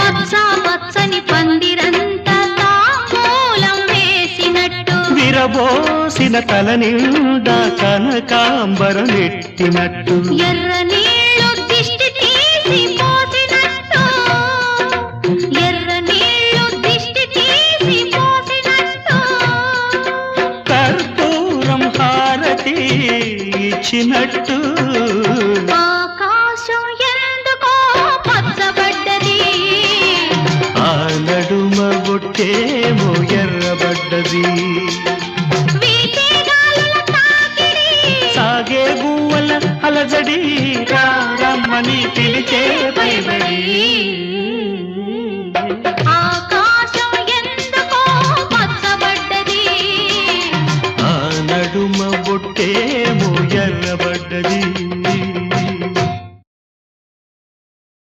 పచ్చ పచ్చని పందిరంతా తాంబూలం వేసినట్టు విరబోసిన తల నిండా కనకాంబరం ఎట్టినట్టు ఎర్ర నీళ్ళు దిష్టి తీసి పోసినట్టు ఎర్ర నీళ్ళు దిష్టి తీసి పోసినట్టు కర్పూరం హారతి ఇచ్చినట్టు ఆకాశం ఎందుకో పచ్చబడ్డది ఆ నడుమ బొట్టేమో ఎర్రబడ్డది వీచే గాలుల తాకిడి సాగే గువ్వల అలజడి రమ్మని పిలిచే